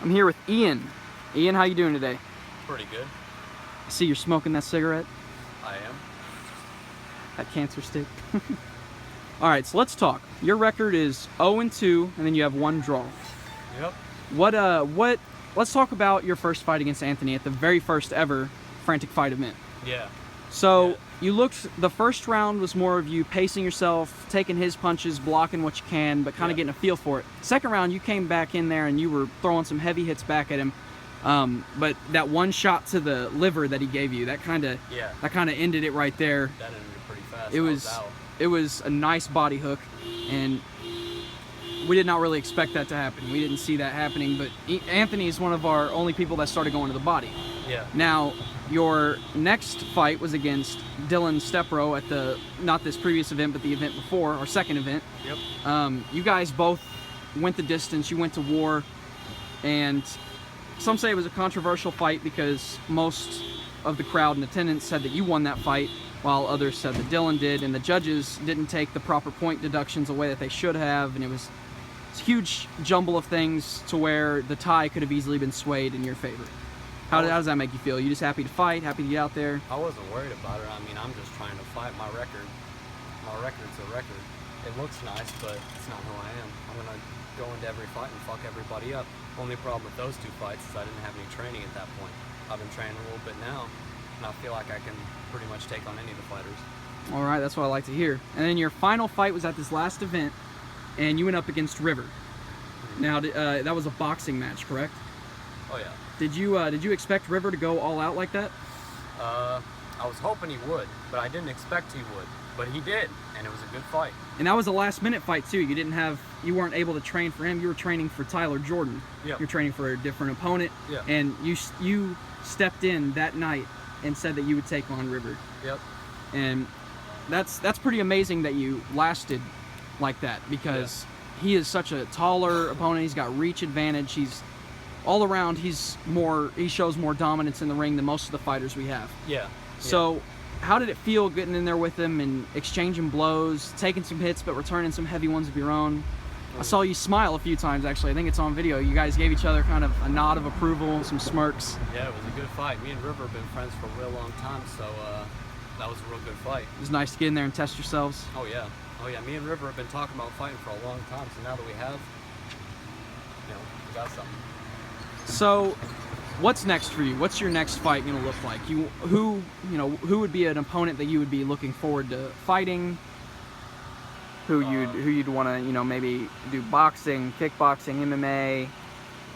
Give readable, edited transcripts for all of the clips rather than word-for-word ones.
I'm here with Ian. Ian, how you doing today? Pretty good. I see you're smoking that cigarette. I am. That cancer stick. All right, so let's talk. Your record is 0-2, and then you have 1 draw. Yep. Let's talk about your first fight against Anthony at the very first ever Frantic Fight event. Yeah. So Yeah. you looked, the first round was more of you pacing yourself, taking his punches, blocking what you can, but kind of getting a feel for it. Second round, you came back in there and you were throwing some heavy hits back at him. But that one shot to the liver that he gave you, that kind of ended it right there. That ended it pretty fast. It was a nice body hook, and we did not really expect that to happen. We didn't see that happening, but Anthony is one of our only people that started going to the body. Yeah. Now, your next fight was against Dylan Stepro at the, not this previous event, but the event before, our second event. Yep. You guys both went the distance, you went to war, and some say it was a controversial fight because most of the crowd in attendance said that you won that fight, while others said that Dylan did, and the judges didn't take the proper point deductions the way that they should have, and it was a huge jumble of things to where the tie could have easily been swayed in your favor. How does that make you feel? You just happy to fight, happy to get out there? I wasn't worried about it. I mean, I'm just trying to fight my record. My record's a record. It looks nice, but it's not who I am. I'm going to go into every fight and fuck everybody up. Only problem with those 2 fights is I didn't have any training at that point. I've been training a little bit now, and I feel like I can pretty much take on any of the fighters. All right, that's what I like to hear. And then your final fight was at this last event, and you went up against River. Now, that was a boxing match, correct? Oh yeah. Did you expect River to go all out like that? I was hoping he would, but I didn't expect he would. But he did, and it was a good fight. And that was a last-minute fight too. You weren't able to train for him. You were training for Tyler Jordan. Yep. You're training for a different opponent. Yeah. And you stepped in that night and said that you would take on River. Yep. And that's pretty amazing that you lasted like that, because he is such a taller opponent. He's got reach advantage. He's all around. He shows more dominance in the ring than most of the fighters we have. Yeah. So, how did it feel getting in there with him and exchanging blows, taking some hits but returning some heavy ones of your own? I saw you smile a few times, actually. I think it's on video. You guys gave each other kind of a nod of approval, some smirks. Yeah, it was a good fight. Me and River have been friends for a real long time, so that was a real good fight. It was nice to get in there and test yourselves. Oh yeah. Oh yeah. Me and River have been talking about fighting for a long time, so now that we have, we got something. So, what's next for you? What's your next fight gonna look like? Who would be an opponent that you would be looking forward to fighting? Who you'd want to, maybe do boxing, kickboxing, MMA?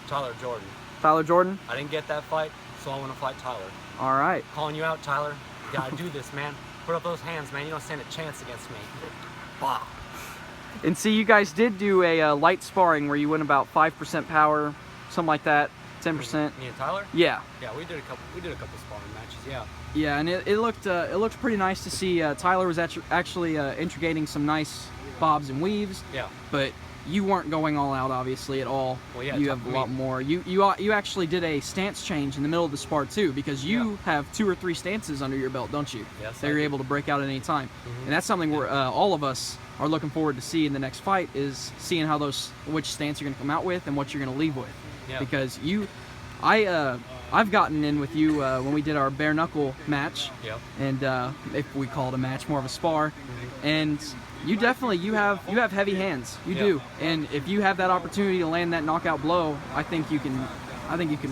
Tyler Jordan. Tyler Jordan? I didn't get that fight, so I want to fight Tyler. All right. Calling you out, Tyler. You gotta do this, man. Put up those hands, man. You don't stand a chance against me. Wow. And see, you guys did do a light sparring where you went about 5% power, something like that, 10%. Me and Tyler? Yeah. Yeah, we did a couple sparring matches. Yeah. Yeah, and it looked pretty nice to see. Tyler was actually integrating some nice bobs and weaves. Yeah. But you weren't going all out, obviously, at all. Well, yeah. You have a lot more. You actually did a stance change in the middle of the spar too, because you have 2 or 3 stances under your belt, don't you? Yes. That you're able to break out at any time. Mm-hmm. And that's something we're all of us are looking forward to see in the next fight, is seeing how which stance you're going to come out with and what you're going to leave with. Yeah. Because I've gotten in with you when we did our bare knuckle match. Yep. And if we call it a match, more of a spar. And you definitely you have heavy hands. You do. And if you have that opportunity to land that knockout blow, I think you can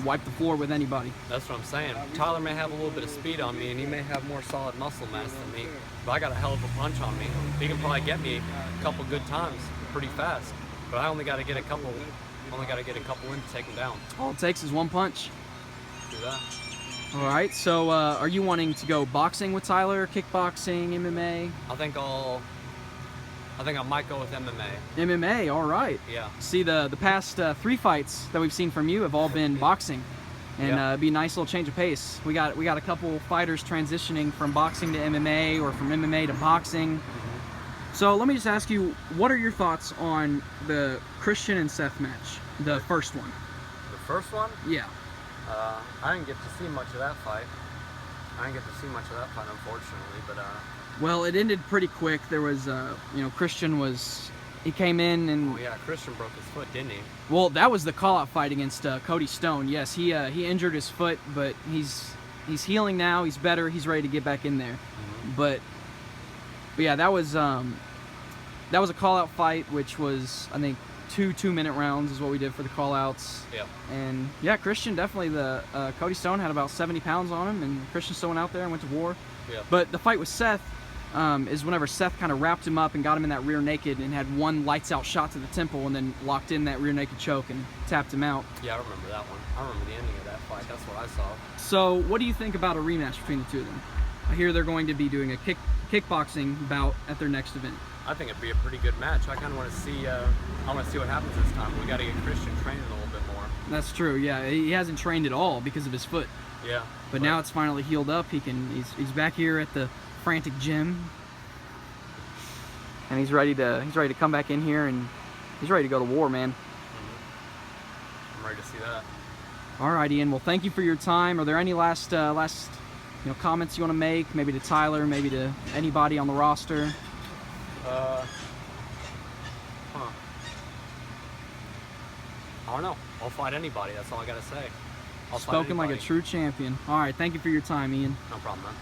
wipe the floor with anybody. That's what I'm saying. Tyler may have a little bit of speed on me, and he may have more solid muscle mass than me, but I got a hell of a punch on me. He can probably get me a couple good times pretty fast, but I only got to get a couple in to take him down. All it takes is one punch. Do that. All right. So are you wanting to go boxing with Tyler, kickboxing, MMA? I think I might go with MMA. MMA. All right. Yeah. See, the past 3 fights that we've seen from you have all been boxing, and it'd be a nice little change of pace. We got a couple fighters transitioning from boxing to MMA, or from MMA to boxing. So let me just ask you, what are your thoughts on the Christian and Seth match, the first one? The first one? Yeah. I didn't get to see much of that fight. Unfortunately, but Well, it ended pretty quick. There was, Christian was he came in and Oh yeah, Christian broke his foot, didn't he? well, that was the call-out fight against Cody Stone. Yes, he injured his foot, but he's healing now. He's better. He's ready to get back in there. But yeah, that was a call-out fight, which was, I think, 2-minute rounds is what we did for the call-outs. Yeah. And yeah, Christian definitely, Cody Stone had about 70 pounds on him, and Christian still went out there and went to war. Yeah. But the fight with Seth is whenever Seth kind of wrapped him up and got him in that rear naked and had one lights-out shot to the temple and then locked in that rear naked choke and tapped him out. Yeah, I remember that one. I remember the ending of that fight. That's what I saw. So what do you think about a rematch between the two of them? I hear they're going to be doing a kickboxing bout at their next event. I think it'd be a pretty good match. I kind of want to see. I want to see what happens this time. We got to get Christian training a little bit more. That's true. Yeah, he hasn't trained at all because of his foot. Yeah. But now it's finally healed up. He's back here at the Frantic Gym, and he's ready to come back in here, and he's ready to go to war, man. I'm ready to see that. All right, Ian. Well, thank you for your time. Are there any last comments you want to make? Maybe to Tyler, maybe to anybody on the roster. I don't know. I'll fight anybody. That's all I gotta say. I'll fight Spoken like a anybody. true champion. All right, thank you for your time, Ian. No problem, man.